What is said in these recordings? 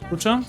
¿Escucha?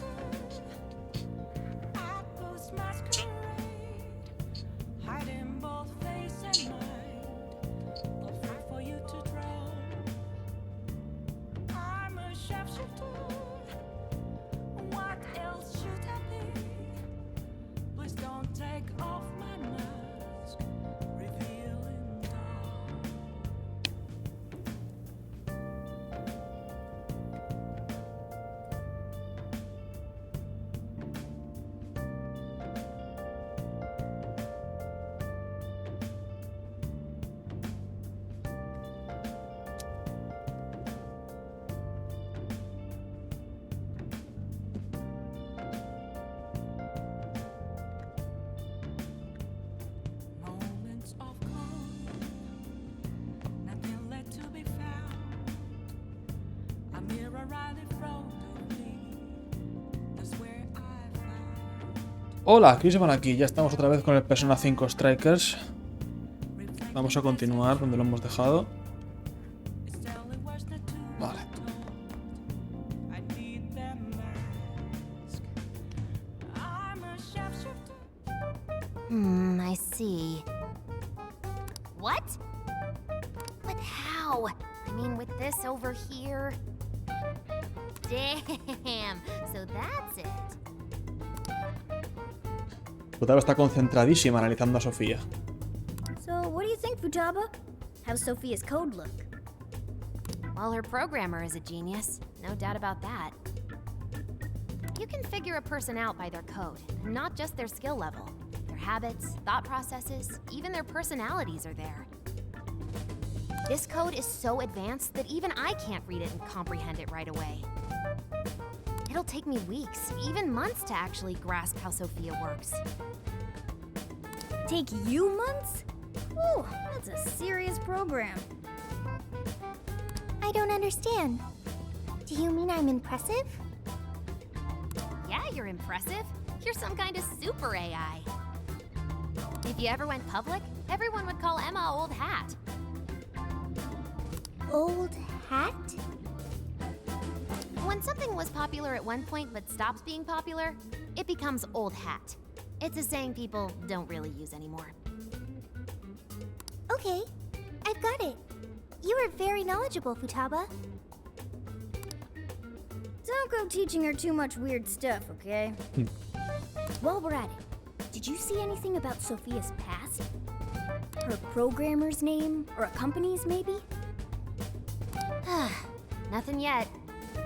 Hola, ¿qué van aquí? Ya estamos otra vez con el Persona 5 Strikers. Vamos a continuar donde lo hemos dejado. Vale. I see. What? But how? I mean, with this over here. Damn. So that's it. Futaba está concentradísima analizando a Sofía. So, what do you think, Futaba? How's Sophia's code look? Well, her programmer is a genius. No doubt about that. You can figure a person out by their code, not just their skill level. Their habits, thought processes, even their personalities are there. This code is so advanced that even I can't read it and comprehend it right away. It'll take me weeks, even months to actually grasp how Sophia works. Take you months? Ooh, that's a serious program. I don't understand. Do you mean I'm impressive? Yeah, you're impressive. You're some kind of super AI. If you ever went public, everyone would call Emma Old Hat. Old hat? When something was popular at one point but stops being popular, it becomes old hat. It's a saying people don't really use anymore. Okay, I've got it. You are very knowledgeable, Futaba. Don't go teaching her too much weird stuff, okay? While we're at it, did you see anything about Sophia's past? Her programmer's name, or a company's maybe? Nothing yet.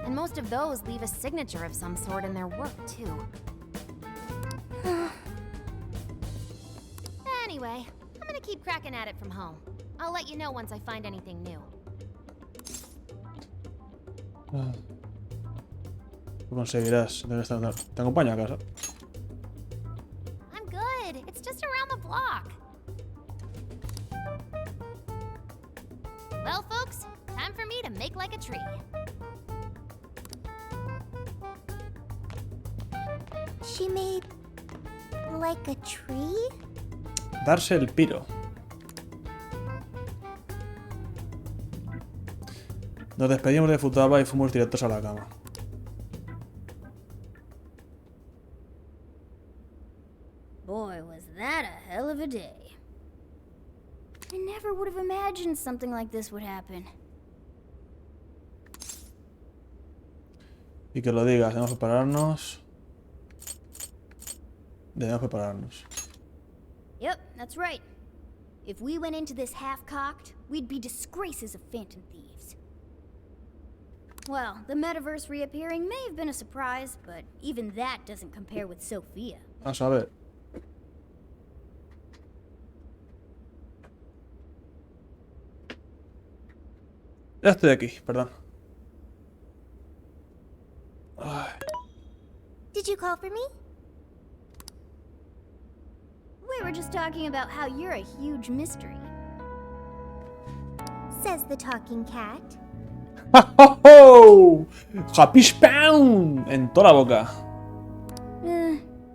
And most of those leave a signature of some sort in their work, too. Anyway, I'm gonna keep cracking at it from home. I'll let you know once I find anything new. Lo conseguirás. Te acompaño a casa. I'm good. It's just around the block. Well, folks, time for me to make like a tree. She made like a tree? Darse el piro. Nos despedimos de Futaba y fuimos directos a la cama. Boy, was that a hell of a day. I never would have imagined something like this would happen. Y que lo digas, debemos prepararnos. Debemos prepararnos. Yep, that's right. If we went into this half-cocked, we'd be disgraces of phantom thieves. Well, the metaverse reappearing may have been a surprise, but even that doesn't compare with Sophia. A saber. Ya estoy aquí, perdón. Ay. Did you call for me? We were just talking about how you're a huge mystery. Says the talking cat. ¡Ja, ja, ho! ¡Happy Spam! En toda la boca.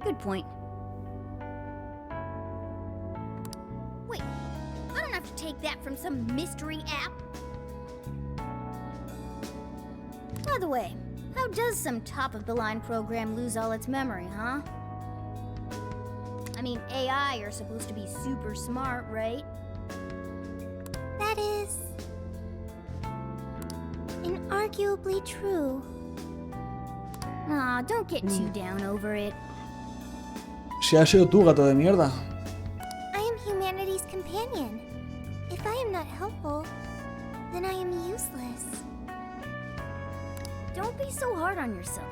Good point. Wait, I don't have to take that from some mystery app. By the way, How does some top-of-the-line program lose all its memory, huh? I mean, AI are supposed to be super smart, right? That is inarguably true. Aw, don't get too down over it. Si has sido tú, gato de mierda. I am humanity's companion. If I am not helpful, then I am useless. Don't be so hard on yourself.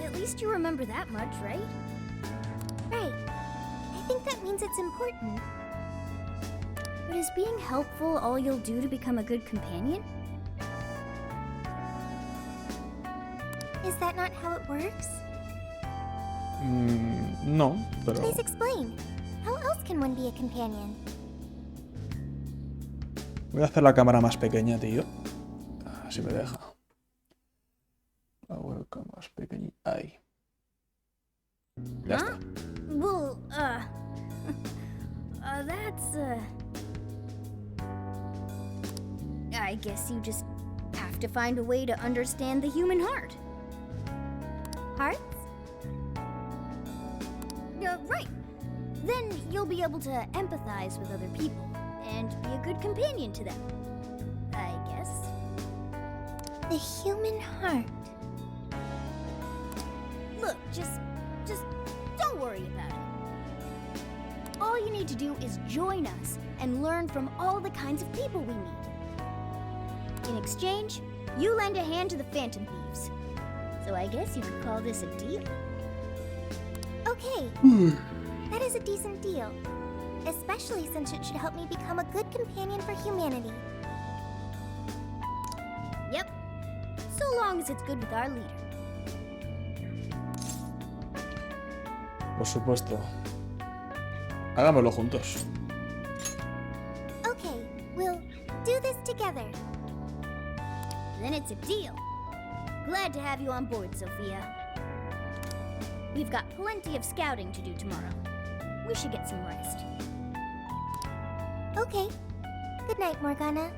At least you remember that much, right? Right. I think that means it's important. But is being helpful all you'll do to become a good companion? Is that not how it works? No, pero... Please explain. How else can one be a companion? Voy a hacer la cámara más pequeña, tío. Así me deja. La webcam más pequeña. Ahí. Ya está. Well, that's, I guess you just have to find a way to understand the human heart. Hearts? Right. Then you'll be able to empathize with other people and be a good companion to them. I guess. The human heart. Look, just don't worry about it. All you need to do is join us and learn from all the kinds of people we meet. In exchange, you lend a hand to the Phantom Thieves. So I guess you could call this a deal. Okay. That is a decent deal. Especially since it should help me become a good companion for humanity. Yep. So long as it's good with our leader. Por supuesto. Hagámoslo juntos. Okay, we'll do this together. Then it's a deal. Glad to have you on board, Sophia. We've got plenty of scouting to do tomorrow. We should get some rest. Okay. Good night, Morgana.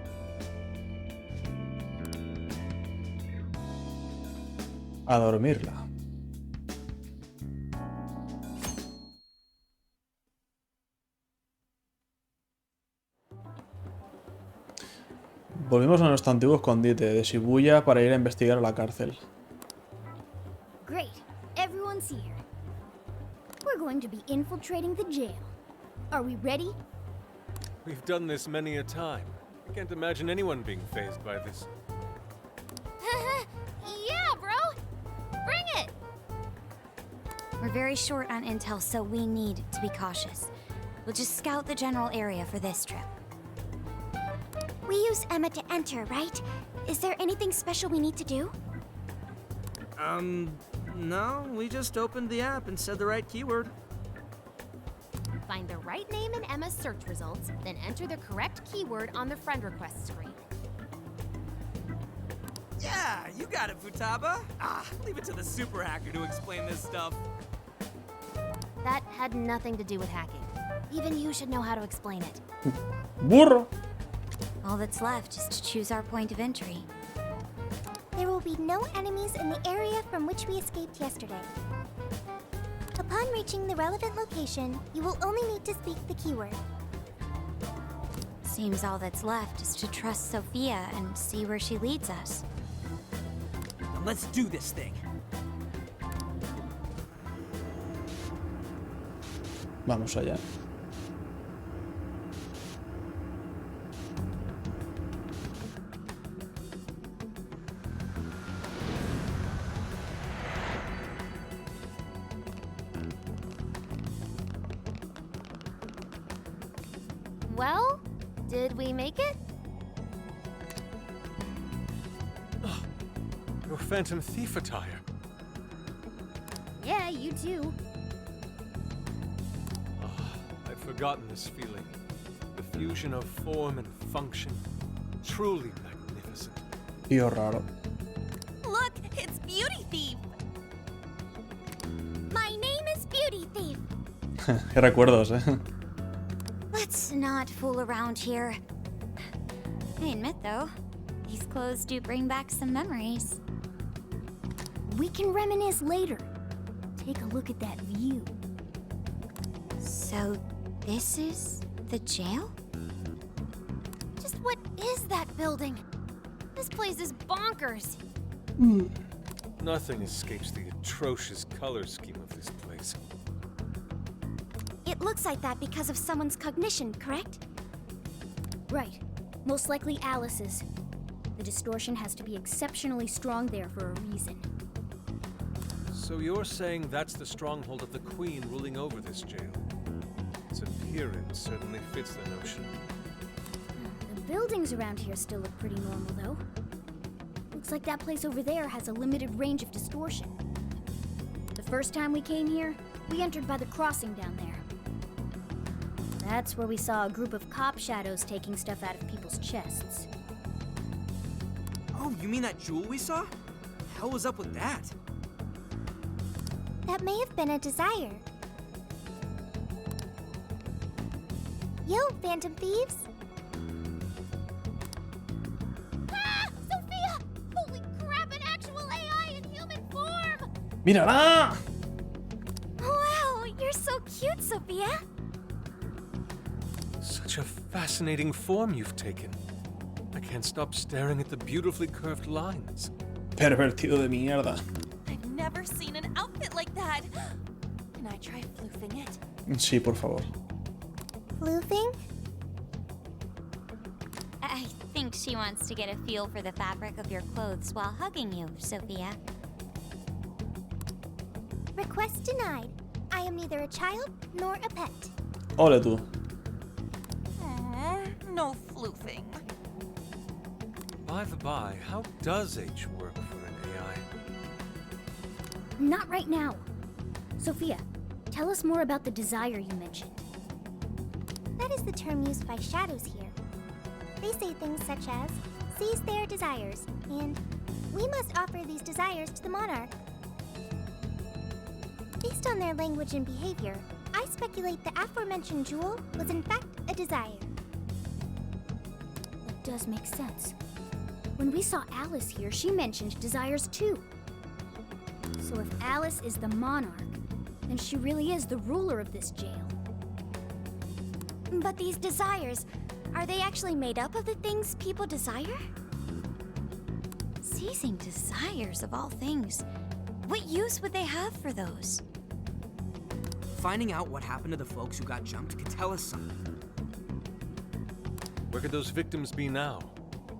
A dormirla. Volvimos a nuestro antiguo escondite de Shibuya para ir a investigar a la cárcel. Great. Everyone's here. We're going to be infiltrating the jail. Are we ready? We've done this many a time. I can't imagine anyone being fazed by this. Yeah, bro! Bring it! We're very short on intel, so we need to be cautious. We'll just scout the general area for this trip. We use Emma to enter, right? Is there anything special we need to do? No, we just opened the app and said the right keyword. Find the right name in Emma's search results, then enter the correct keyword on the friend request screen. Yeah, you got it, Futaba. Leave it to the super hacker to explain this stuff. That had nothing to do with hacking. Even you should know how to explain it. ¡Burro! All that's left is to choose our point of entry. There will be no enemies in the area from which we escaped yesterday. Upon reaching the relevant location, you will only need to speak the keyword. Seems all that's left is to trust Sophia and see where she leads us. Now let's do this thing. Vamos allá. Well, did we make it? Your Phantom Thief attire. Yeah, you too. I'd forgotten this feeling. The fusion of form and function. Truly magnificent. Tío raro. Look, it's Beauty Thief! My name is Beauty Thief! Qué recuerdos, eh. Let's not fool around here. I admit, though, these clothes do bring back some memories. We can reminisce later. Take a look at that view. So, this is the jail? Just what is that building? This place is bonkers. Nothing escapes the atrocious color scheme of this place. It looks like that because of someone's cognition, correct? Right. Most likely Alice's. The distortion has to be exceptionally strong there for a reason. So you're saying that's the stronghold of the Queen ruling over this jail? Its appearance certainly fits the notion. The buildings around here still look pretty normal, though. Looks like that place over there has a limited range of distortion. The first time we came here, we entered by the crossing down there. That's where we saw a group of cop shadows taking stuff out of people's chests. Oh, you mean that jewel we saw? Hell was up with that? That may have been a desire. Yo, Phantom Thieves! Ah! Sophia! Holy crap, an actual AI in human form! ¡Mírala! Wow, you're so cute, Sophia! Such a fascinating form you've taken. I can't stop staring at the beautifully curved lines. Pervertido de mierda. I've never seen an outfit like that. Can I try floofing it? Sí, por favor. Floofing? I think she wants to get a feel for the fabric of your clothes while hugging you, Sophia. Request denied. I am neither a child nor a pet. Ole tú. No floofing. By the by, how does H work for an AI? Not right now. Sophia, tell us more about the desire you mentioned. That is the term used by shadows here. They say things such as, seize their desires, and we must offer these desires to the monarch. Based on their language and behavior, I speculate the aforementioned jewel was in fact a desire. That does make sense. When we saw Alice here, she mentioned desires too. So if Alice is the monarch, then she really is the ruler of this jail. But these desires, are they actually made up of the things people desire? Seizing desires of all things. What use would they have for those? Finding out what happened to the folks who got jumped could tell us something. Where could those victims be now?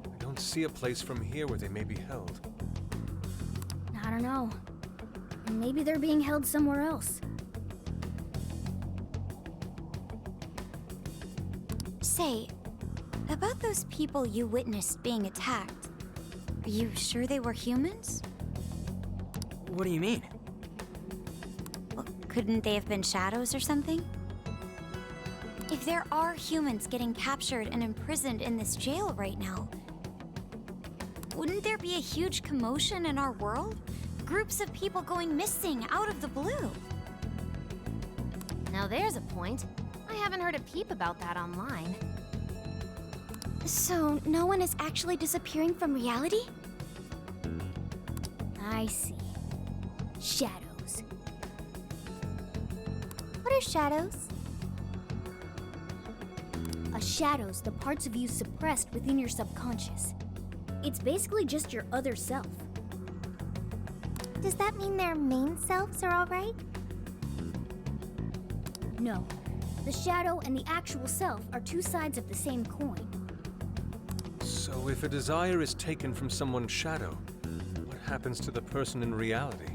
I don't see a place from here where they may be held. I don't know. Maybe they're being held somewhere else. Say, about those people you witnessed being attacked, are you sure they were humans? What do you mean? Well, couldn't they have been shadows or something? If there are humans getting captured and imprisoned in this jail right now, wouldn't there be a huge commotion in our world? Groups of people going missing out of the blue. Now there's a point. I haven't heard a peep about that online. So, no one is actually disappearing from reality? I see. Shadows. What are shadows? A shadow's the parts of you suppressed within your subconscious. It's basically just your other self. Does that mean their main selves are alright? No. The shadow and the actual self are two sides of the same coin. So if a desire is taken from someone's shadow, what happens to the person in reality?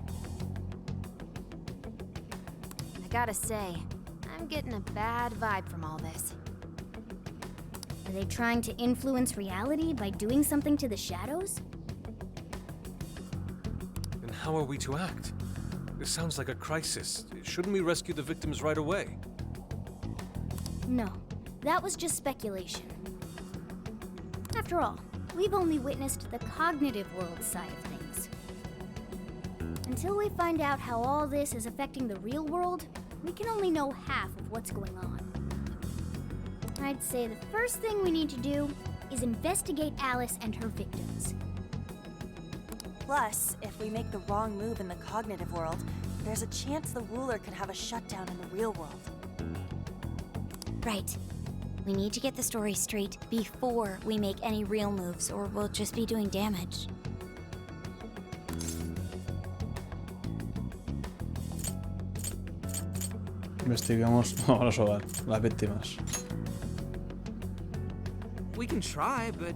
I gotta say, I'm getting a bad vibe from all this. Are they trying to influence reality by doing something to the shadows? Then how are we to act? This sounds like a crisis. Shouldn't we rescue the victims right away? No, that was just speculation. After all, we've only witnessed the cognitive world side of things. Until we find out how all this is affecting the real world, we can only know half of what's going on. I'd say the first thing we need to do is investigate Alice and her victims. Plus, if we make the wrong move in the cognitive world, there's a chance the ruler could have a shutdown in the real world. Right. We need to get the story straight before we make any real moves, or we'll just be doing damage. Investigamos. Vamos a hogar, las víctimas. We can try, but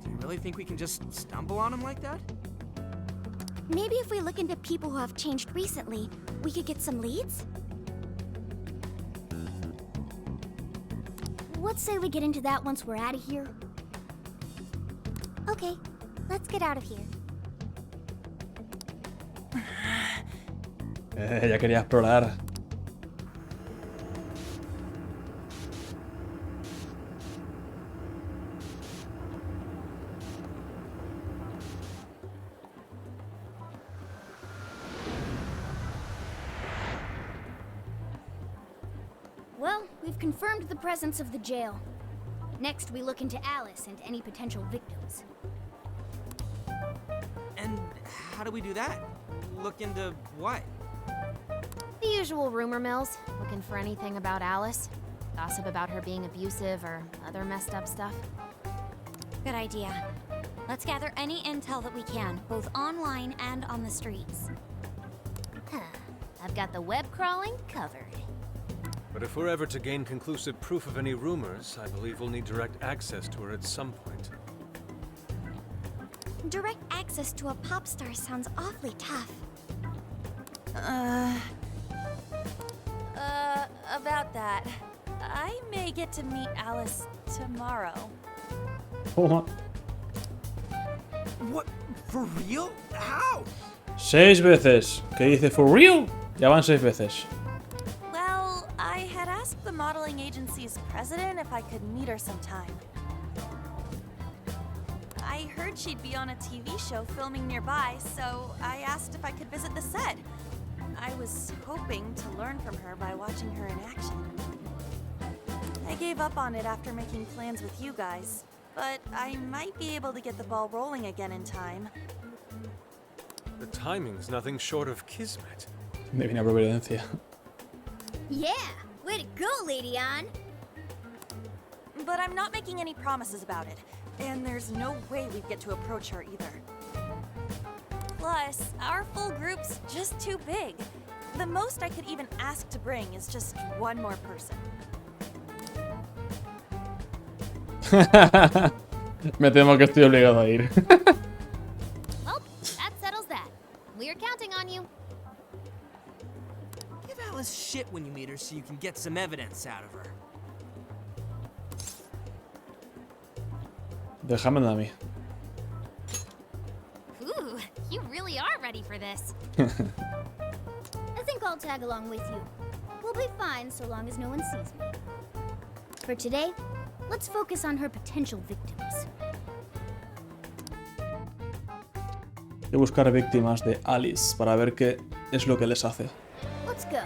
do you really think we can just stumble on him like that? Maybe if we look into people who have changed recently, we could get some leads? Let's say we get into that once we're out of here. Okay, let's get out of here. Ya quería explorar. Well, we've confirmed the presence of the jail. Next, we look into Alice and any potential victims. And how do we do that? Look into what? The usual rumor mills, looking for anything about Alice. Gossip about her being abusive or other messed up stuff. Good idea. Let's gather any intel that we can, both online and on the streets. Huh. I've got the web crawling covered. But if we're ever to gain conclusive proof of any rumors, I believe we'll need direct access to her at some point. Direct access to a pop star sounds awfully tough. About that. I may get to meet Alice tomorrow. What? What? For real? How? 6 veces. ¿Qué dice for real? Ya van 6 veces. Well, I had asked the modeling agency's president if I could meet her sometime. I heard she'd be on a TV show filming nearby, so I asked if I could visit the set. I was hoping to learn from her by watching her in action. I gave up on it after making plans with you guys, but I might be able to get the ball rolling again in time. The timing's nothing short of kismet. Divina providencia. Yeah! Way to go, Lady Ann! But I'm not making any promises about it, and there's no way we'd get to approach her either. Plus, our full group's just too big. The most I could even ask to bring is just one more person. Me temo que estoy obligado a ir. Well, that settles that. We're counting on you. Give Alice shit when you meet her so you can get some evidence out of her. Déjame a mí. Ooh, you really are ready for this. I think I'll tag along with you. We'll be fine so long as no one sees me. For today, let's focus on her potential victims. Voy a buscar víctimas de Alice para ver qué es lo que les hace. Let's go.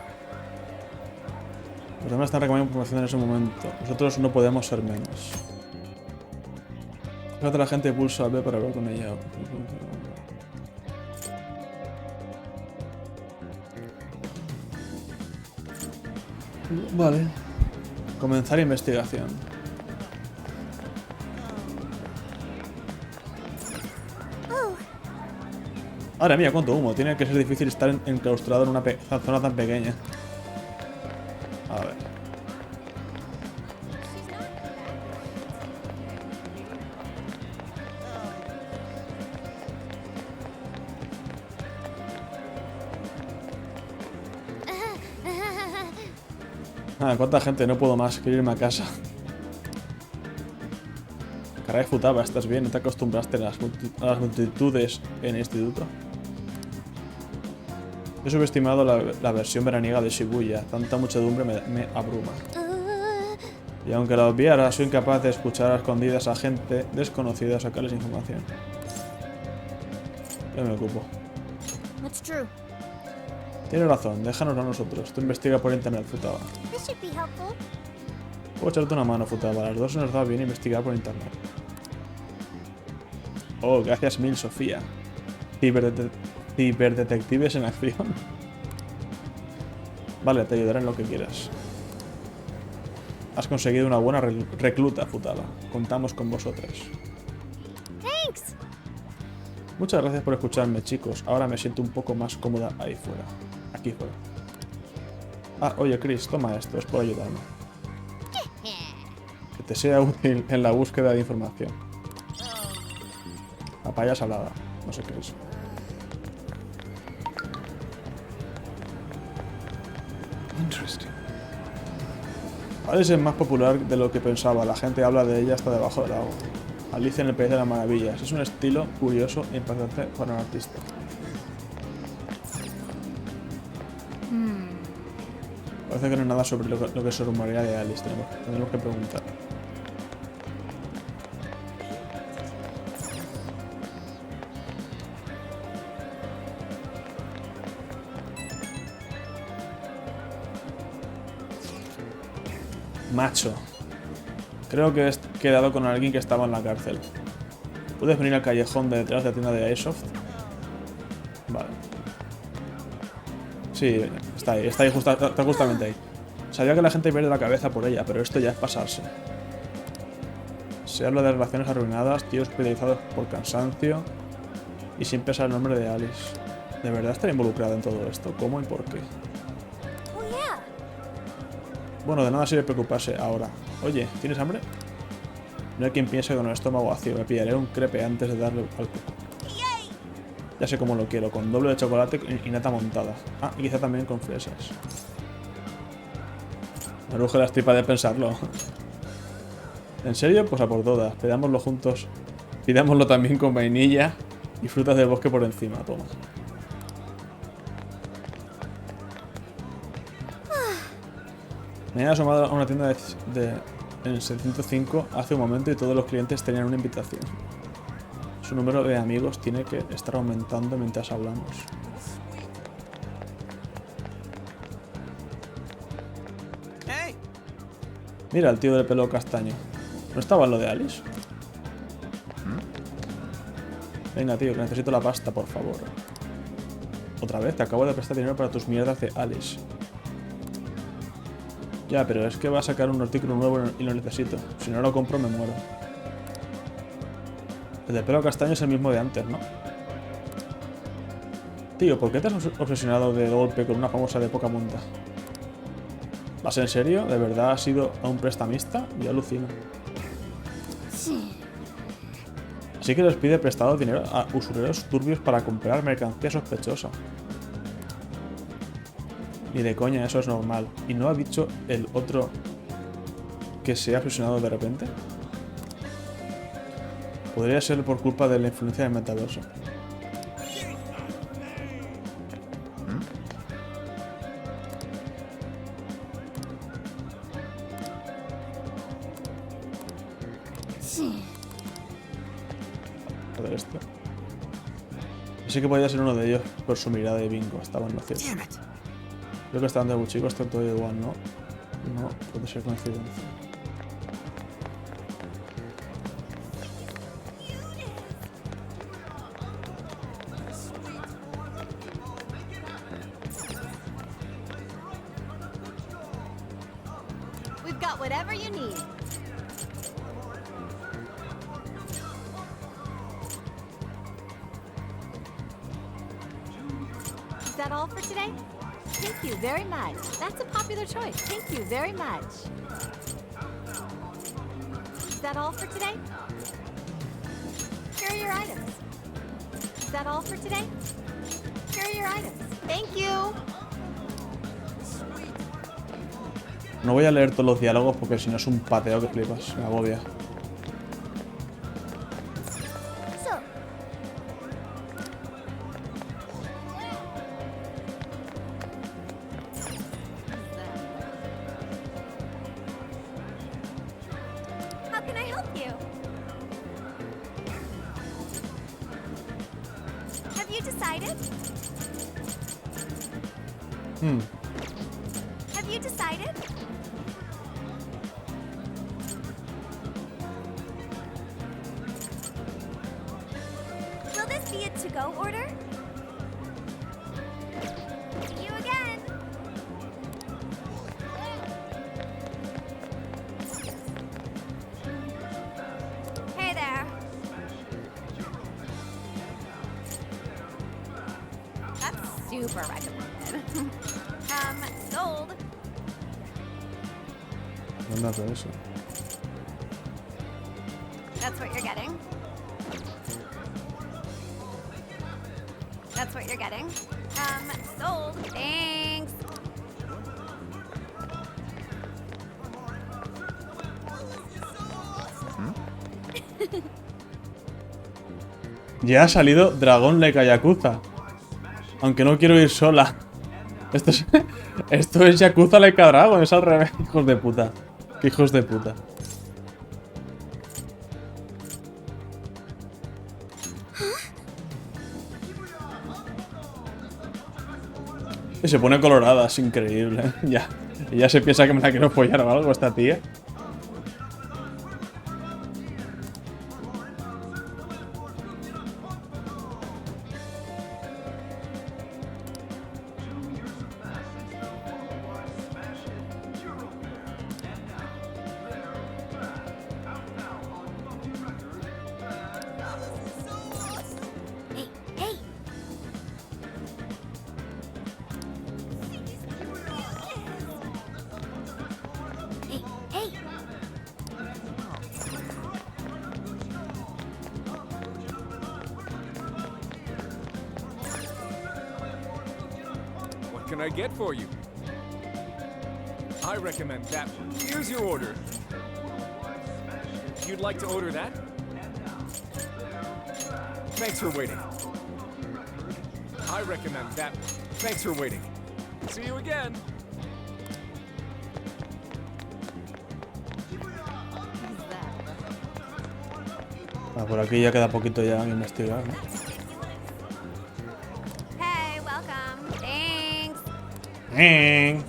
Los demás están reclamando información en ese momento. Nosotros no podemos ser menos. Fíjate, la gente pulsa B para hablar con ella. Vale. Comenzar investigación. Madre mía, cuánto humo. Tiene que ser difícil estar enclaustrado en una zona tan pequeña. A ver. Ah, cuánta gente, no puedo más. Quiero irme a casa. Caray, Futaba, ¿estás bien? ¿No te acostumbraste a las multitudes en el instituto? He subestimado la versión veraniega de Shibuya. Tanta muchedumbre me abruma. Y aunque la obviara, soy incapaz de escuchar a escondidas a gente desconocida sacarles información. Yo me ocupo. That's true. Tienes razón, déjanos a nosotros. Tú investiga por internet, Futaba. This should be helpful. Puedo echarte una mano, Futaba. A las dos se nos da bien investigar por internet. Oh, gracias mil, Sofía. Ciberdetectives en acción. Vale, te ayudaré en lo que quieras. Has conseguido una buena recluta, Futaba. Contamos con vosotras. Thanks. Muchas gracias por escucharme, chicos. Ahora me siento un poco más cómoda ahí fuera. Aquí fuera. Ah, oye, Chris, toma esto. Es por ayudarme. Que te sea útil en la búsqueda de información. Papaya salada. No sé qué es. Interesting. Alice es más popular de lo que pensaba. La gente habla de ella hasta debajo del agua. Alice en el País de las Maravillas. Es un estilo curioso e impactante para un artista. Parece que no es nada sobre lo que se rumorea de Alice. Tenemos que preguntar. Macho. Creo que he quedado con alguien que estaba en la cárcel. ¿Puedes venir al callejón de detrás de la tienda de Airsoft? Vale. Sí, está ahí, está justamente ahí. Sabía que la gente pierde la cabeza por ella, pero esto ya es pasarse. Se habla de relaciones arruinadas, tíos hospitalizados por cansancio y siempre sale el nombre de Alice. ¿De verdad estará involucrada en todo esto? ¿Cómo y por qué? Bueno, de nada sirve preocuparse ahora. Oye, ¿tienes hambre? No hay quien piense con el estómago vacío. Me pillaré un crepe antes de darle al coco. Ya sé cómo lo quiero, con doble de chocolate y nata montada. Ah, y quizá también con fresas. Me ruge las tripas de pensarlo. ¿En serio? Pues a por todas. Pidámoslo juntos. Pidámoslo también con vainilla y frutas del bosque por encima. Toma. Me he asomado a una tienda en el 705 hace un momento y todos los clientes tenían una invitación. Su número de amigos tiene que estar aumentando mientras hablamos. Hey. Mira, el tío del pelo castaño. ¿No estaba en lo de Alice? Venga, tío, que necesito la pasta, por favor. Otra vez, te acabo de prestar dinero para tus mierdas de Alice. Ya, pero es que va a sacar un artículo nuevo y lo necesito. Si no lo compro, me muero. El de pelo castaño es el mismo de antes, ¿no? Tío, ¿por qué te has obsesionado de golpe con una famosa de poca monta? ¿Vas en serio? ¿De verdad has ido a un prestamista? Yo alucino. Así que les pide prestado dinero a usureros turbios para comprar mercancía sospechosa. Ni de coña, eso es normal. ¿Y no ha dicho el otro que se ha obsesionado de repente? Podría ser por culpa de la influencia del metaverso. Joder, esto. Así que podría ser uno de ellos por su mirada de bingo. Estaba en lo cierto. Creo que estaban de buchicos, está todo igual, ¿no? No, puede ser coincidencia. We've got whatever you need. Is that all for today? Thank you very much. That's a popular choice. Thank you very much. Is that all for today? Here are your items. Is that all for today? Here are your items. Thank you. No voy a leer todos los diálogos porque si no es un pateo que flipas. Me agobia. Have you decided? Will this be a to-go order? See you again. Hey there. That's super recommended. Sold. ¿Dónde hace eso? That's what you're getting. That's what you're getting. Sold. Thanks. Ya ha salido Dragón Like Yakuza. Aunque no quiero ir sola. Esto es Yakuza Like Dragon, es al revés. Hijos de puta. Qué hijos de puta. Y se pone colorada, es increíble. Ya se piensa que me la quiero follar o algo esta tía. What can I get for you? I recommend that one. Here's your order. You'd like to order that? Thanks for waiting. I recommend that one. Thanks for waiting. See you again. Ah, por aquí ya queda poquito ya en investigar, ¿no? Hey, welcome. Thanks.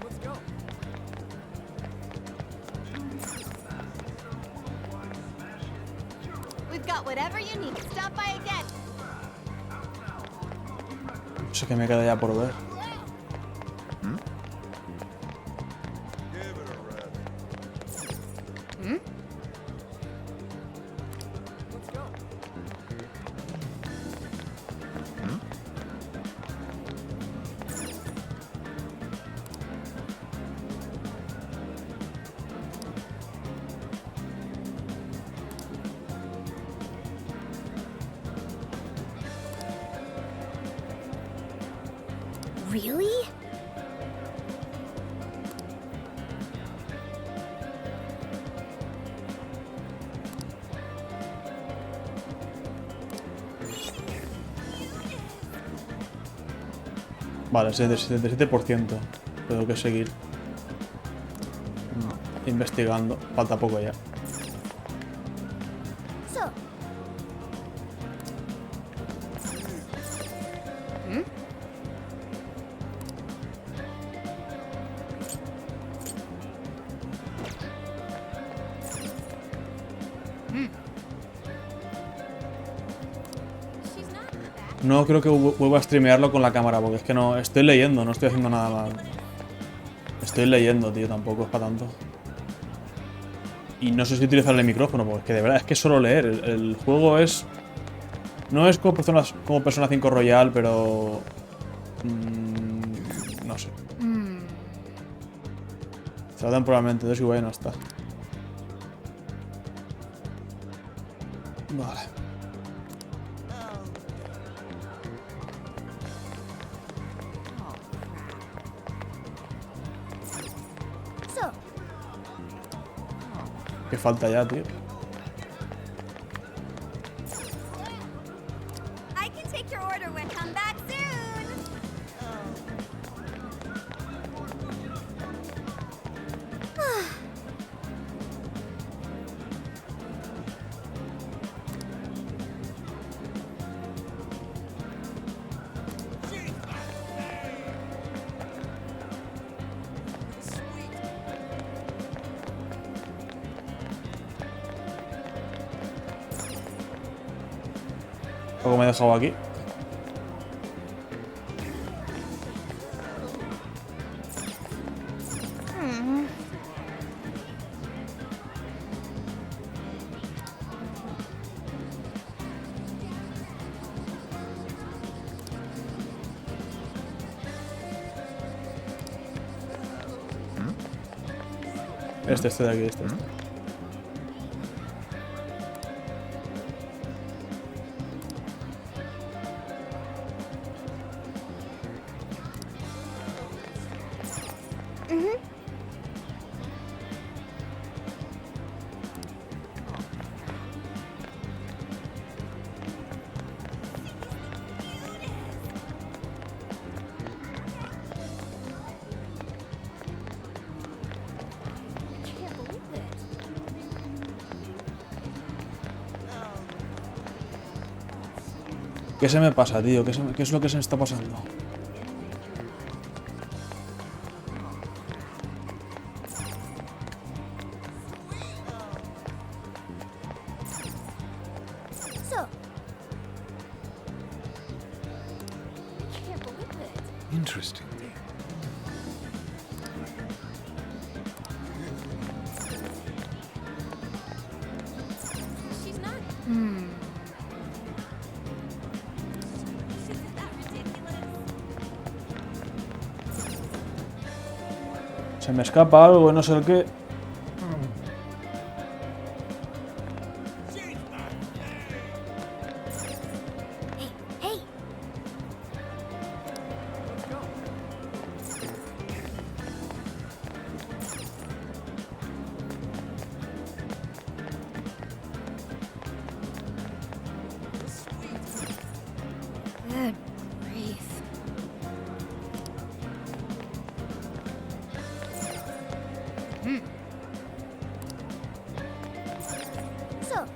Let's go. We've got whatever you need. Stop by again. No sé qué me queda ya por ver. Let's go. Really? Vale, 77%. Tengo que seguir investigando. Falta poco ya. So, No creo que vuelva a streamearlo con la cámara, porque es que no... Estoy leyendo, no estoy haciendo nada mal. Estoy leyendo, tío, tampoco es para tanto. Y no sé si utilizar el micrófono, porque es que de verdad es que es solo leer. El juego es... No es como Persona 5 Royal, pero... no sé. Se lo dan probablemente, entonces igual ya no está. Vale. so, ¿Qué falta ya, tío? I can take your order when come back soon. Poco me he dejado aquí. Este de aquí, este. ¿Qué se me pasa, tío? ¿Qué es lo que se me está pasando? So, Interesting. She's not. Isn't that ridiculous? Se me escapa algo y no sé el qué. Hey! Good grief. so,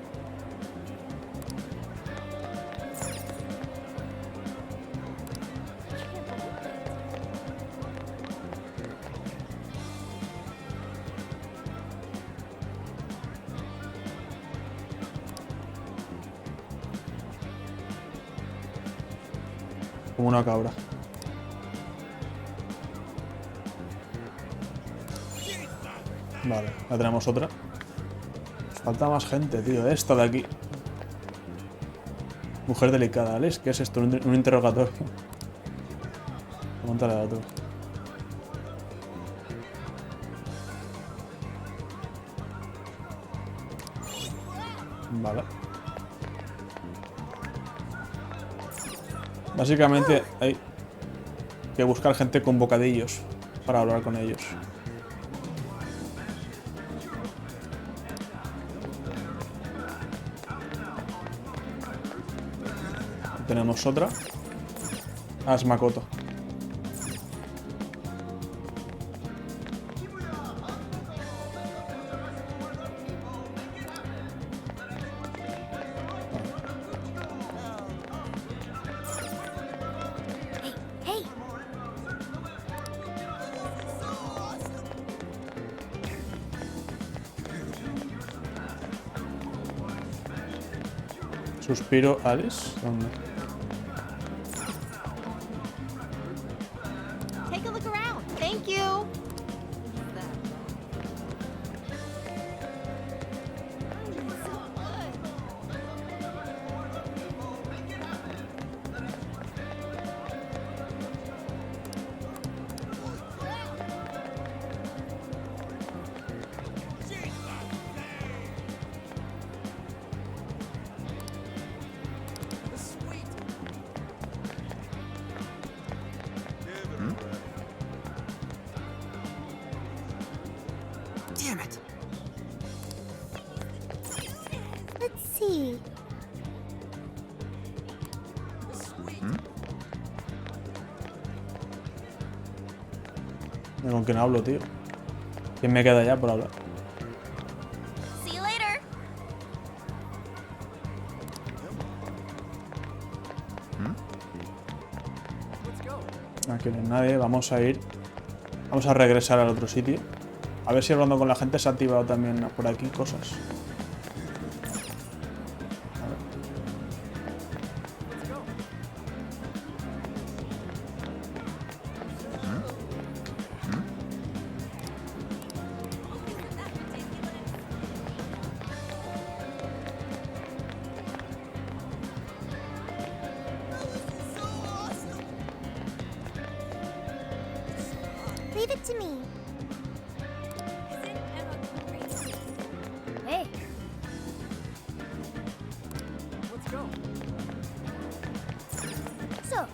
Como una cabra. Vale, ya tenemos otra. Nos falta más gente, tío. Esta de aquí. Mujer delicada, ¿Alex? ¿Qué es esto? Un interrogatorio. Pregúntale a otro. Vale. Básicamente hay que buscar gente con bocadillos para hablar con ellos. Tenemos otra. Es Makoto. Hey! Suspiro, Alice. ¿Dónde? Take a look around. Thank you. Damn it! let's see. ¿Con quién hablo, tío? ¿Quién me queda ya por hablar? See you later. Aquí no hay nadie. Vamos a ir. Vamos a regresar al otro sitio. A ver si hablando con la gente se ha activado también por aquí cosas. A ver. Leave it to me. Hey, Let's go. so,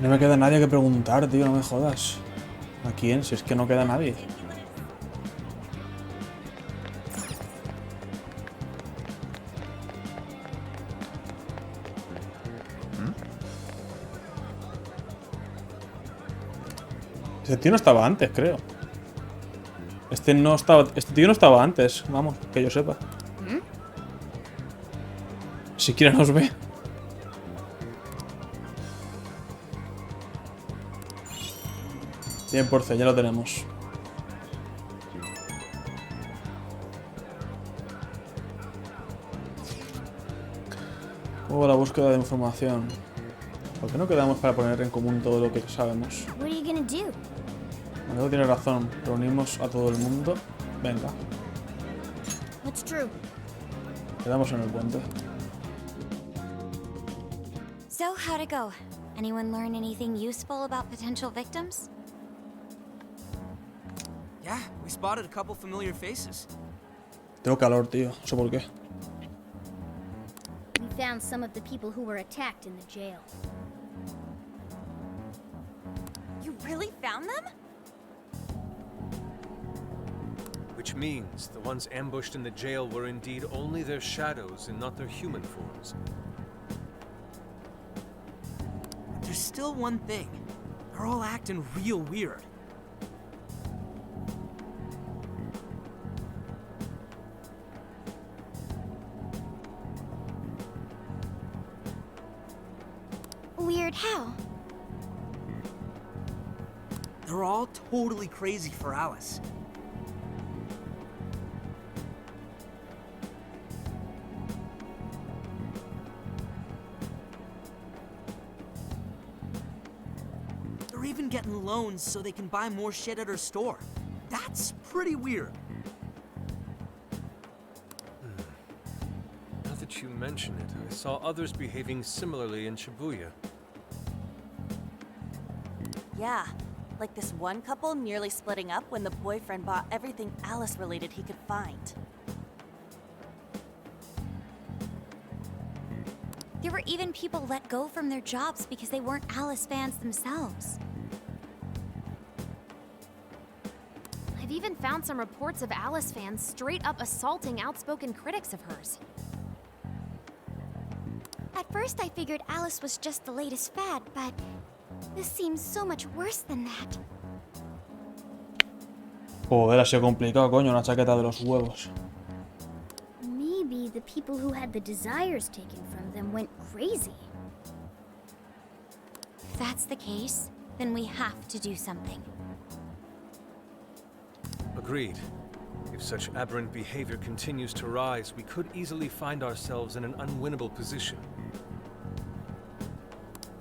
No me queda nadie que preguntar, tío, no me jodas. ¿A quién? Si es que no queda nadie. Ese tío no estaba antes, creo. Este tío no estaba antes, vamos, que yo sepa. Siquiera nos ve. Bien, por ya lo tenemos. La búsqueda de información. ¿Por qué no quedamos para poner en común todo lo que sabemos? what are you gonna do? Amigo tiene razón. Reunimos a todo el mundo. Venga, What's true? quedamos en el puente. So, how'd it go? Anyone learn anything useful about potential victims? Yeah, we spotted a couple familiar faces. Tengo calor, tío. No sé por qué. We found some of the people who were attacked in the jail. You really found them? Which means the ones ambushed in the jail were indeed only their shadows and not their human forms. There's still one thing. They're all acting real weird. Weird how? They're all totally crazy for Alice. They're even getting loans so they can buy more shit at her store. That's pretty weird. Now that you mention it, I saw others behaving similarly in Shibuya. Yeah, like this one couple nearly splitting up when the boyfriend bought everything Alice-related he could find. There were even people let go from their jobs because they weren't Alice fans themselves. I've even found some reports of Alice fans straight up assaulting outspoken critics of hers. At first I figured Alice was just the latest fad, but this seems so much worse than that. Joder, ha sido complicado, coño, una chaqueta de los huevos. Maybe the people who had the desires taken from them went crazy. If that's the case, then we have to do something. Agreed. If such aberrant behavior continues to rise, we could easily find ourselves in an unwinnable position.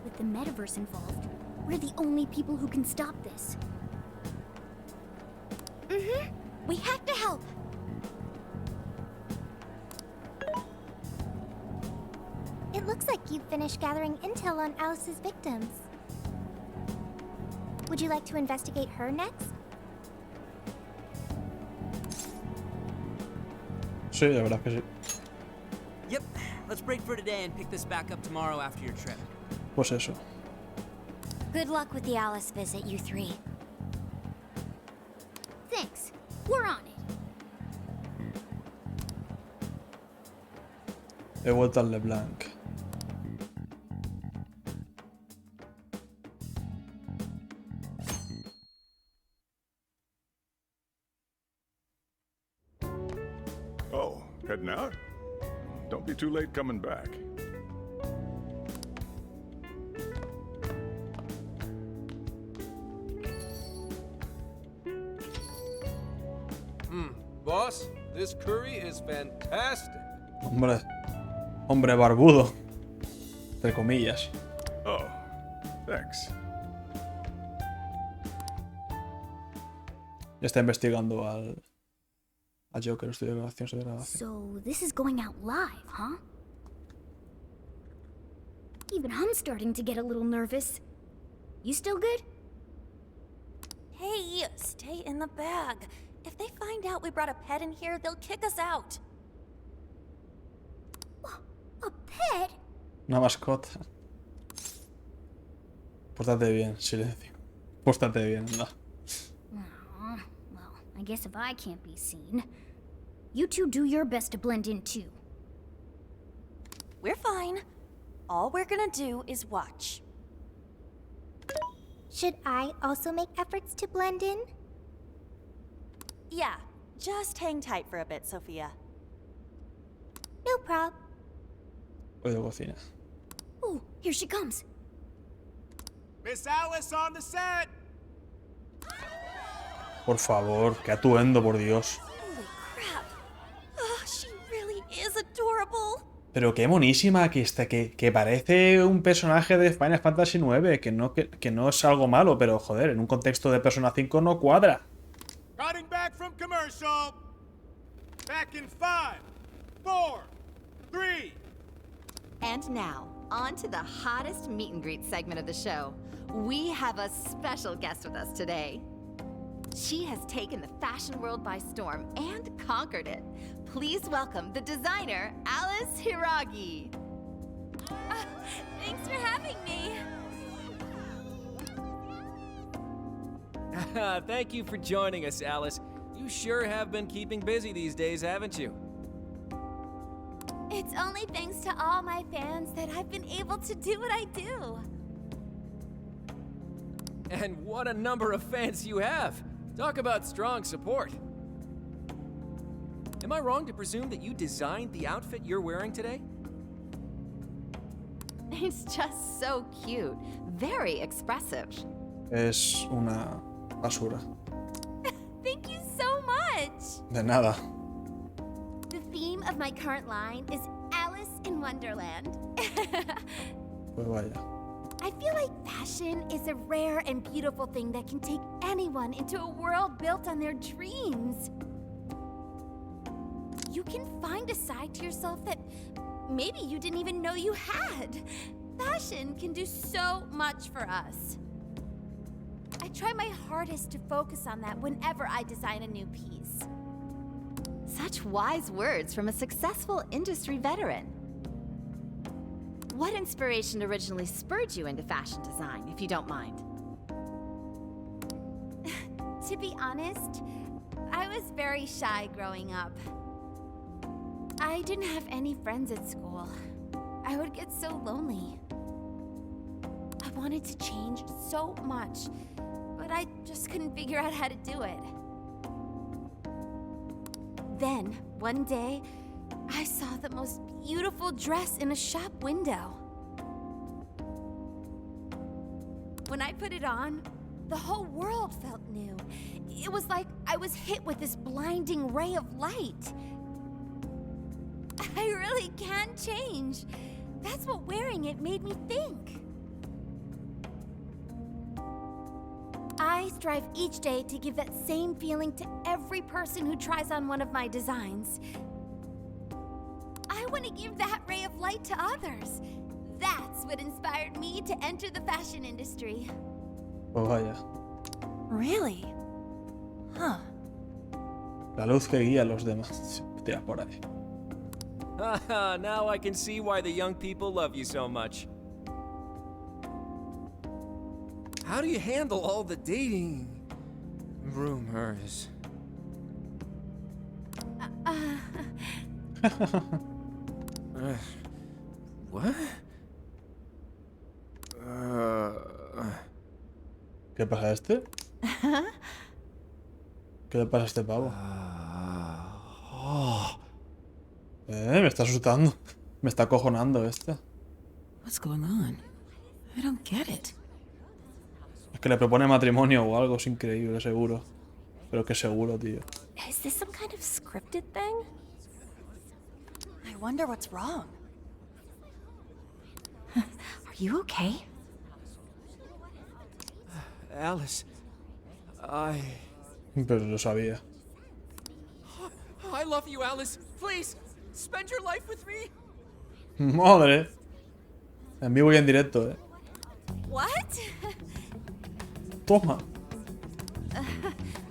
With the metaverse involved, we're the only people who can stop this. We have to help! It looks like you've finished gathering intel on Alice's victims. Would you like to investigate her next? Sí, la verdad es que sí. Yep, let's break for today and pick this back up tomorrow after your trip. Pues eso. Good luck with the Alice visit, you three. Thanks. We're on it. He vuelto al LeBlanc. Oh, heading out? Don't be too late coming back. Boss, This curry is fantastic. Hombre barbudo. Entre comillas. Oh, thanks. Ya está investigando al Joker, estudio de grabación. So this is going out live, huh? Even I'm starting to get a little nervous. You still good? Hey, stay in the bag. If they find out we brought a pet in here, they'll kick us out. A pet? Una mascota. Pórtate bien, silencio. Pórtate bien, anda. Aw, well, I guess if I can't be seen, you two do your best to blend in too. We're fine. All we're gonna do is watch. Should I also make efforts to blend in? Yeah, just hang tight for a bit, Sophia. No prob. Voy de cocina. Oh, here she comes. Miss Alice on the set! Por favor, qué atuendo, por Dios. Holy crap. Oh, she really is adorable. Pero qué monísima que está, que parece un personaje de Final Fantasy IX, que no es algo malo, pero joder, en un contexto de Persona 5 no cuadra. Cutting back from commercial. Back in 5, 4, 3. And now, on to the hottest meet and greet segment of the show. We have a special guest with us today. She has taken the fashion world by storm and conquered it. Please welcome the designer, Alice Hiragi. Thanks for having me. Thank you for joining us, Alice. You sure have been keeping busy these days, haven't you? It's only thanks to all my fans that I've been able to do what I do. And what a number of fans you have! Talk about strong support. Am I wrong to presume that you designed the outfit you're wearing today? It's just so cute. Very expressive. Es una basura. Thank you so much! De nada. The theme of my current line is Alice in Wonderland. Pues vaya. I feel like fashion is a rare and beautiful thing that can take anyone into a world built on their dreams. You can find a side to yourself that maybe you didn't even know you had. Fashion can do so much for us. I try my hardest to focus on that whenever I design a new piece. Such wise words from a successful industry veteran. What inspiration originally spurred you into fashion design, if you don't mind? To be honest, I was very shy growing up. I didn't have any friends at school. I would get so lonely. I wanted to change so much, but I just couldn't figure out how to do it. Then, one day, I saw the most beautiful dress in a shop window. When I put it on, the whole world felt new. It was like I was hit with this blinding ray of light. I really can change. That's what wearing it made me think. I strive each day to give that same feeling to every person who tries on one of my designs. I want to give that ray of light to others. That's what inspired me to enter the fashion industry. Pues vaya. Really? Huh. La luz que guía a los demás. Tira por ahí. Haha, now I can see why the young people love you so much. How do you handle all the dating rumors? What? ¿Qué pasa a este? ¿Qué le pasa a este pavo? Me está asustando. Me está acojonando este. What's going on? I don't get it. Es que le propone matrimonio o algo, es increíble, seguro. Pero que seguro, tío. Is this some kind of scripted thing? I wonder what's wrong. Are you okay? Alice, Pero lo sabía. I love you, Alice. Please, spend your life with me. Madre. En vivo y en directo, What? Toma.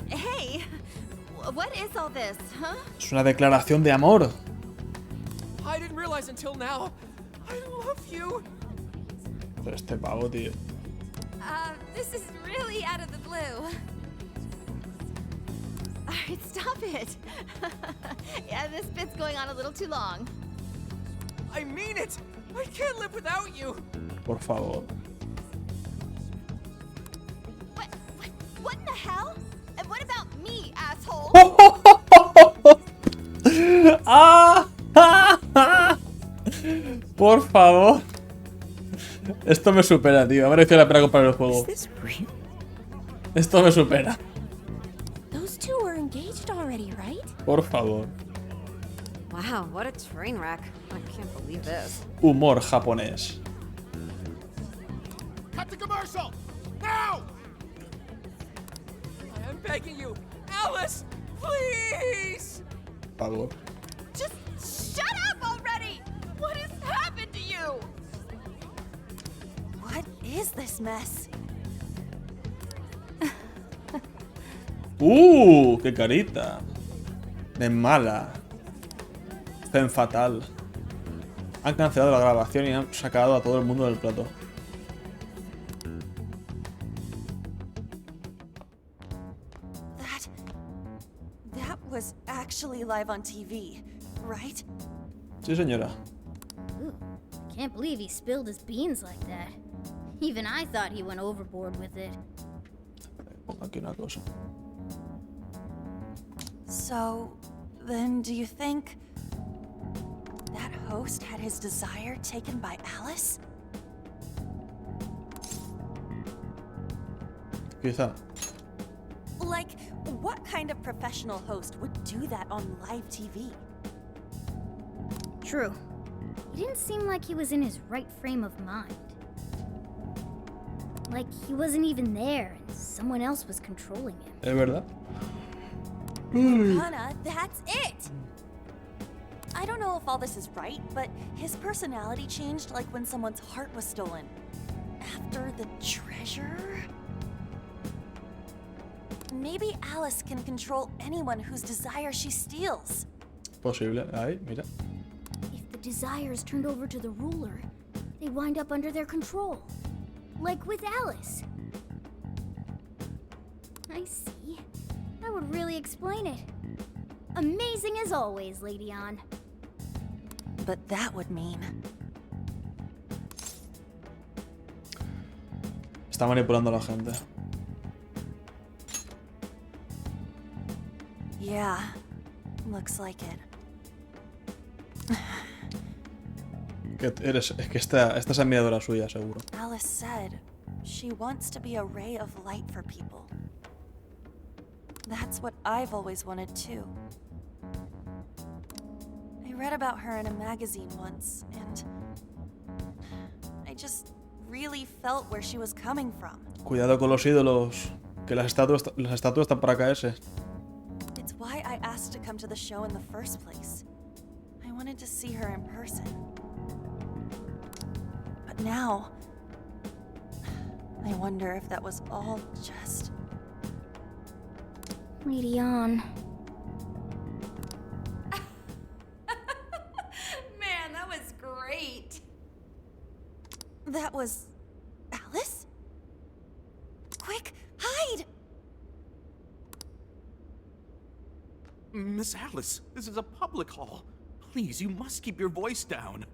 Hey, what is all this, huh? Es una declaración de amor. I didn't realize until now. I love you. Pero este pavo, tío. This is really out of the blue. Alright, stop it. Yeah, this bit's going on a little too long. I mean it. I can't live without you. Por favor. What in the hell? And what about me, asshole? Por favor. Esto me supera, tío. Me merece la pena comprar el juego. Esto me supera. Those two were engaged already, right? Por favor. Wow, what a train wreck. I can't believe this. Humor japonés. Cut the commercial! Now! I am begging you, Alice, please. Por favor. Just shut up already! What has happened to you? What is this mess? ¡Qué carita! De mala. Zen fatal. Han cancelado la grabación y han sacado a todo el mundo del plato. That was actually live on TV, right? Sí, señora. Ooh, can't believe he spilled his beans like that. Even I thought he went overboard with it. Pongo aquí una cosa. So, then do you think that host had his desire taken by Alice? Quizá. Like, what kind of professional host would do that on live TV? True. He didn't seem like he was in his right frame of mind. Like he wasn't even there and someone else was controlling him. ¿Es verdad? Hannah, that's it! I don't know if all this is right, but his personality changed like when someone's heart was stolen. After the treasure? Maybe Alice can control anyone whose desire she steals. Posible. Ahí, mira. If the desire is turned over to the ruler, they wind up under their control. Like with Alice. I see. That would really explain it. Amazing as always, Lady On. But that would mean... Está manipulando a la gente. Yeah, looks like it. Es que esta es admiradora suya, seguro. Alice said she wants to be a ray of light for people. That's what I've always wanted too. I read about her in a magazine once, and I just really felt where she was coming from. Cuidado con los ídolos, que las estatuas están para caerse. It's why I asked to come to the show in the first place. I wanted to see her in person. But now, I wonder if that was all just... Lady On. Man, that was great. That was... Alice? Quick, hide! Miss Alice, this is a public hall. Please, you must keep your voice down.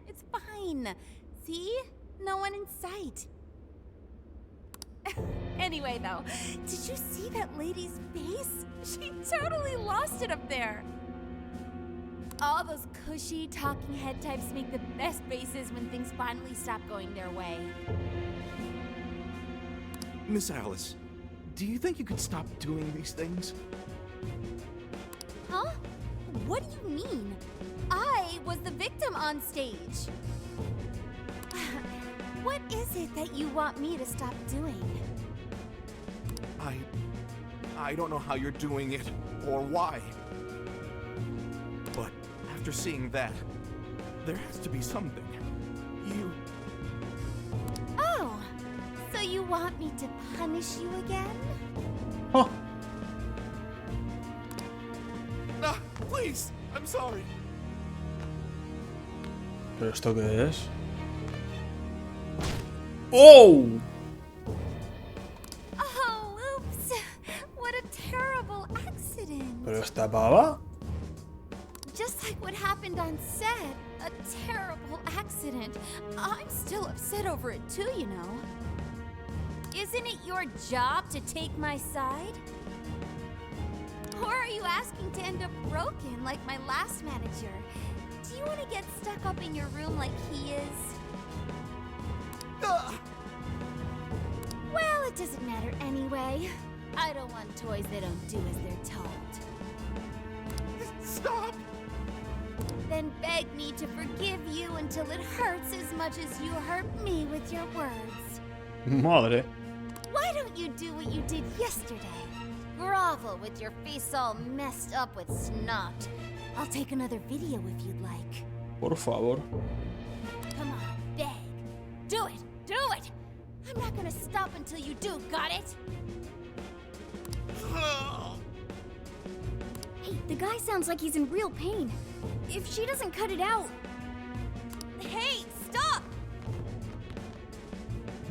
It's fine. See? No one in sight. Anyway, though, did you see that lady's face? She totally lost it up there. All those cushy, talking head types make the best faces when things finally stop going their way. Miss Alice, do you think you could stop doing these things? Huh? What do you mean? I was the victim on stage. What is it that you want me to stop doing? I don't know how you're doing it, or why. But after seeing that, there has to be something. Oh, so you want me to punish you again? Oh, Ah, please, I'm sorry. ¿pero esto qué es? ¡Oh! Oh, oops. What a terrible accident. ¿Pero esta pava? Just like what happened on set. A terrible accident. I'm still upset over it too, you know. Isn't it your job to take my side? Or are you asking to end up broken like my last manager? Do you want to get stuck up in your room like he is? Well, it doesn't matter anyway. I don't want toys that don't do as they're told. Stop! Then beg me to forgive you until it hurts as much as you hurt me with your words. Madre. Why don't you do what you did yesterday? Grovel with your face all messed up with snot. I'll take another video if you'd like. Por favor. Come on, beg. Do it! Do it! I'm not gonna stop until you do, got it? Hey, the guy sounds like he's in real pain. If she doesn't cut it out... Hey, stop!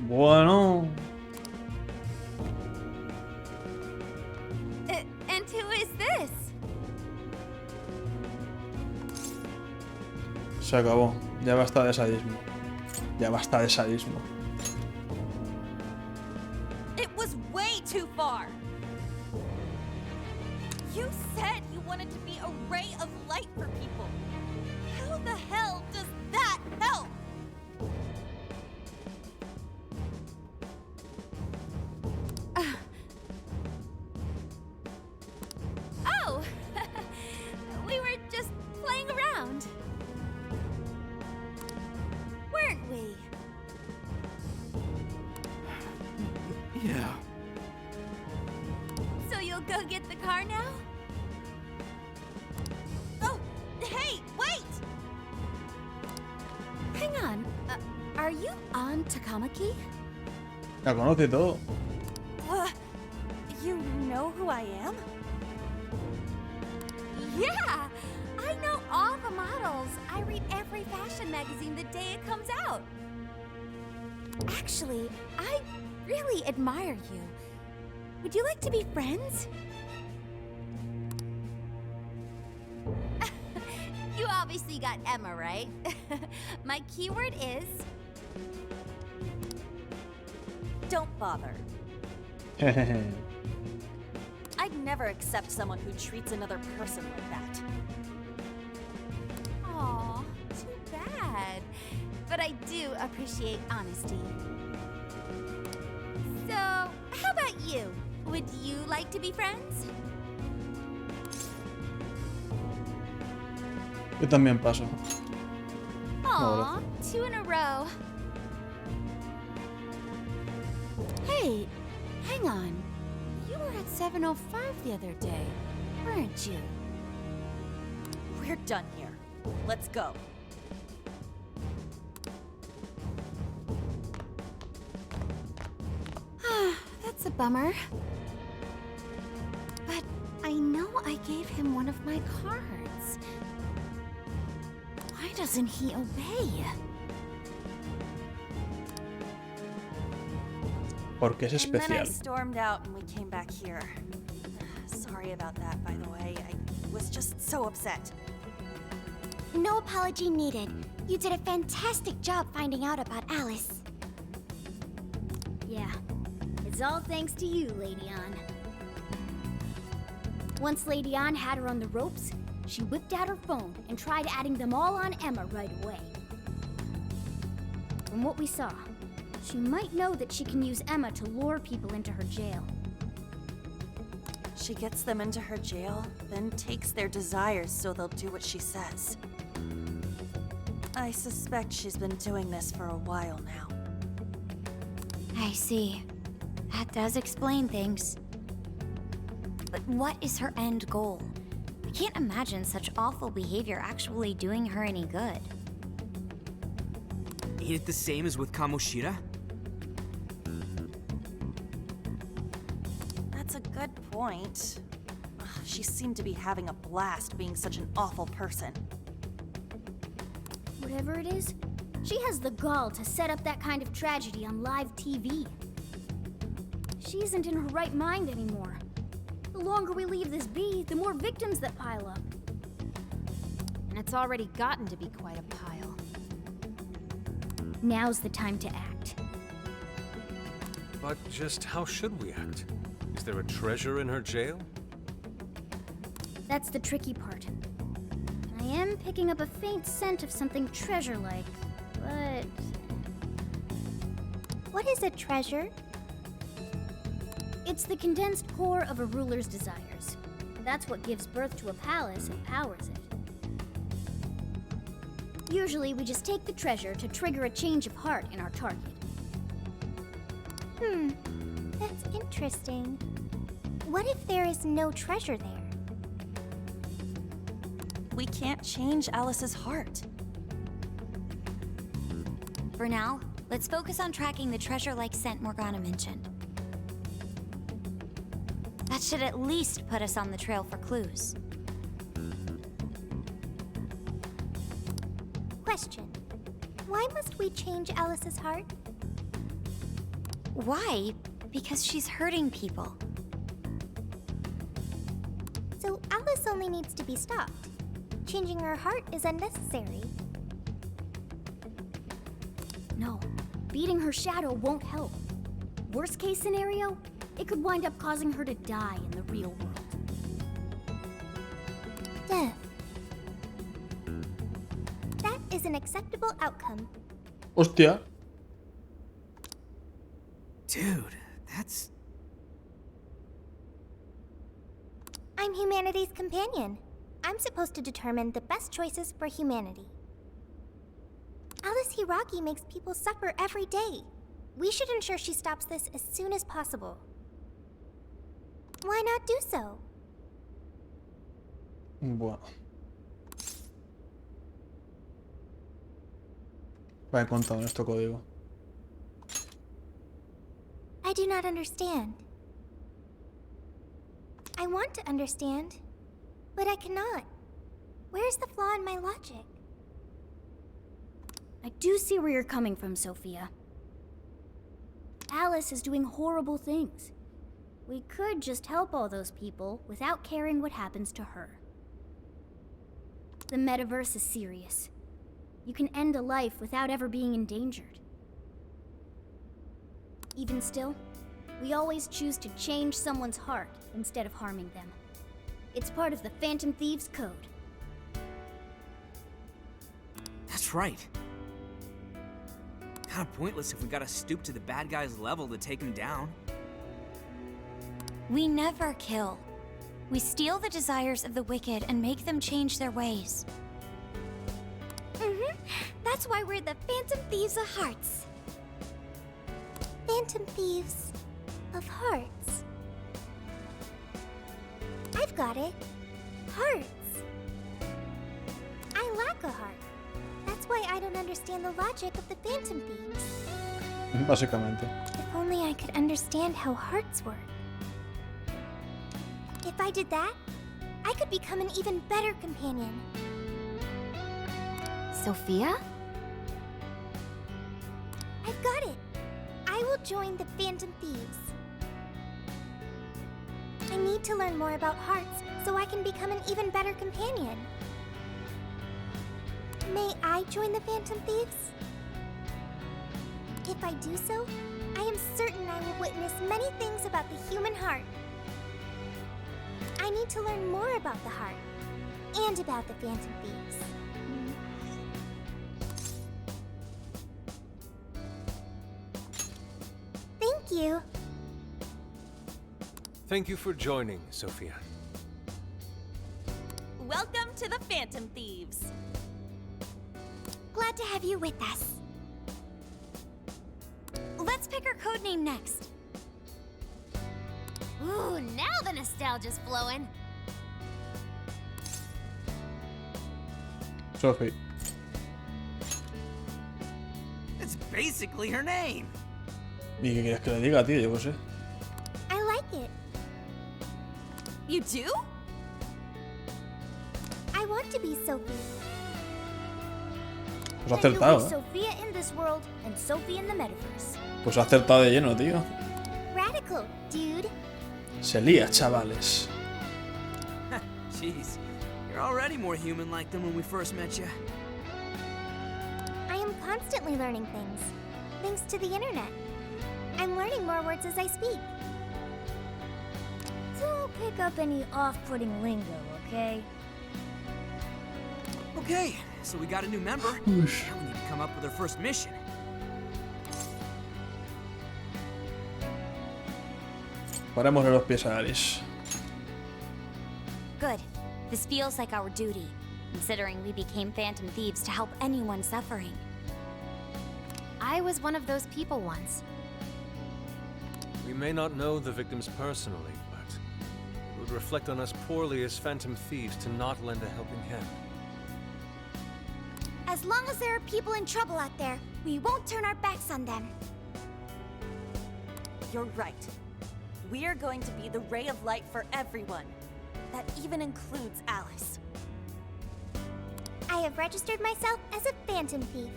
Bueno. And who is this? Se acabó. Ya basta de sadismo. Ya basta de sadismo. It was way too far. You said you wanted to be a ray of light for people. How the hell does that help? Oh! We were just playing around. Weren't we? Yeah. So you'll go get the car now? Oh, hey, wait! Hang on. Are you on Takamaki? La conoce todo. You know who I am? Yeah! I know all the models. I read every fashion magazine the day it comes out. Actually, I really admire you. Would you like to be friends? You obviously got Emma, right? My keyword is... Don't bother. I'd never accept someone who treats another person like that. Aw, too bad. But I do appreciate honesty. So, how about you? Would you like to be friends? Yo también paso. Aw, 2 in a row. Hey, hang on. You were at 7:05 the other day, weren't you? We're done here. Let's go. That's a bummer. But I know I gave him one of my cards. Why doesn't he obey? Porque es And then I especial. stormed out and we came back here. Sorry about that, by the way. I was just so upset. No apology needed. You did a fantastic job finding out about Alice. Yeah, it's all thanks to you, Lady Ann. Once Lady Ann had her on the ropes, she whipped out her phone and tried adding them all on Emma right away. From what we saw, she might know that she can use Emma to lure people into her jail. She gets them into her jail, then takes their desires so they'll do what she says. I suspect she's been doing this for a while now. I see. That does explain things. But what is her end goal? I can't imagine such awful behavior actually doing her any good. Ain't it the same as with Kamoshida? That's a good point. Ugh, she seemed to be having a blast being such an awful person. Whatever it is, she has the gall to set up that kind of tragedy on live TV. She isn't in her right mind anymore. The longer we leave this be, the more victims that pile up. And it's already gotten to be quite a pile. Now's the time to act. But just how should we act? Is there a treasure in her jail? That's the tricky part. I am picking up a faint scent of something treasure-like, but... What is a treasure? It's the condensed core of a ruler's desires. That's what gives birth to a palace and powers it. Usually, we just take the treasure to trigger a change of heart in our target. That's interesting. What if there is no treasure there? We can't change Alice's heart. For now, let's focus on tracking the treasure-like scent Morgana mentioned. That should at least put us on the trail for clues. Question. Why must we change Alice's heart? Why? Because she's hurting people. So Alice only needs to be stopped. Changing her heart is unnecessary. No, beating her shadow won't help. Worst case scenario, it could wind up causing her to die in the real world. Death. That is an acceptable outcome. Hostia. Dude, that's... I'm humanity's companion. I'm supposed to determine the best choices for humanity. Alice Hiragi makes people suffer every day. We should ensure she stops this as soon as possible. Why not do so? Bueno. Vaya contado nuestro código. I do not understand. I want to understand, but I cannot. Where's the flaw in my logic? I do see where you're coming from, Sophia. Alice is doing horrible things. We could just help all those people without caring what happens to her. The metaverse is serious. You can end a life without ever being endangered. Even still, we always choose to change someone's heart instead of harming them. It's part of the Phantom Thieves' code. That's right. Kinda pointless if we gotta stoop to the bad guy's level to take him down. We never kill. We steal the desires of the wicked and make them change their ways. That's why we're the Phantom Thieves of Hearts. Phantom Thieves of Hearts. I've got it. Hearts. I lack a heart. That's why I don't understand the logic of the Phantom Thieves. Básicamente. If only I could understand how hearts work. If I did that, I could become an even better companion. Sophia? I've got it. I will join the Phantom Thieves. I need to learn more about hearts so I can become an even better companion. May I join the Phantom Thieves? If I do so, I am certain I will witness many things about the human heart. I need to learn more about the heart and about the Phantom Thieves. Thank you. Thank you for joining, Sophia. Welcome to the Phantom Thieves. Glad to have you with us. Let's pick our codename next. Ooh, now the nostalgia's flowing. Sophie. It's basically her name. ¿Y qué quieres que le diga, tío? Yo qué sé. I like it. You do? I want to be Sophie. Pues ha Then you'll be acertado, ¿eh? Sophia in this world and Sophie in the metaverse. Pues ha acertado de lleno, tío. Radical, dude. Se lía, chavales. Jeez, you're already more human-like than when we first met you. I am constantly learning things. Thanks to the internet. I'm learning more words as I speak. Don't pick up any off-putting lingo, okay? Okay, so we got a new member. Now we need to come up with our first mission. Parémosle los pies a Alice. Good. This feels like our duty, considering we became Phantom Thieves to help anyone suffering. I was one of those people once. We may not know the victims personally, but it would reflect on us poorly as Phantom Thieves to not lend a helping hand. As long as there are people in trouble out there, we won't turn our backs on them. You're right. We are going to be the ray of light for everyone. That even includes Alice. I have registered myself as a Phantom Thief.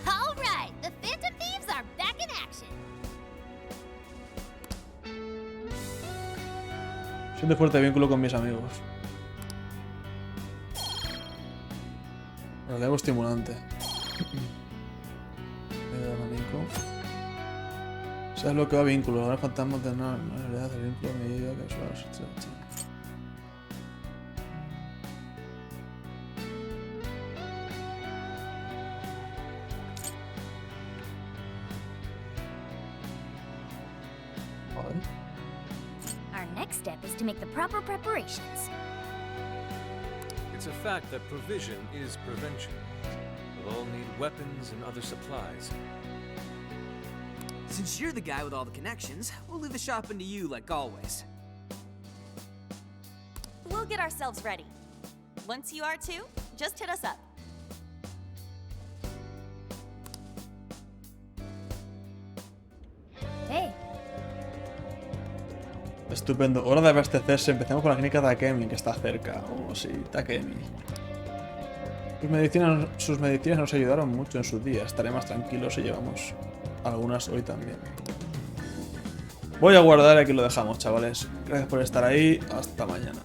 All right, the Phantom Thieves are back in action. Siento fuerte vínculo con mis amigos. Relevo estimulante. ¿Sabes lo que va a vínculo? Ahora fantasmas de una realidad de vínculo a medida que eso es estrecho. Our next step is to make the proper preparations. It's a fact that provision is prevention. We'll all need weapons and other supplies. Since you're the guy with all the connections, we'll leave the shopping to you like always. We'll get ourselves ready. Once you are too, just hit us up. Hey. Estupendo. Hora de abastecerse. Empecemos con la clínica Takemi, que está cerca. Oh, sí, Takemi. Sus medicinas nos ayudaron mucho en su día. Estaré más tranquilo si llevamos algunas hoy también. Voy a guardar y aquí lo dejamos, chavales. Gracias por estar ahí. Hasta mañana.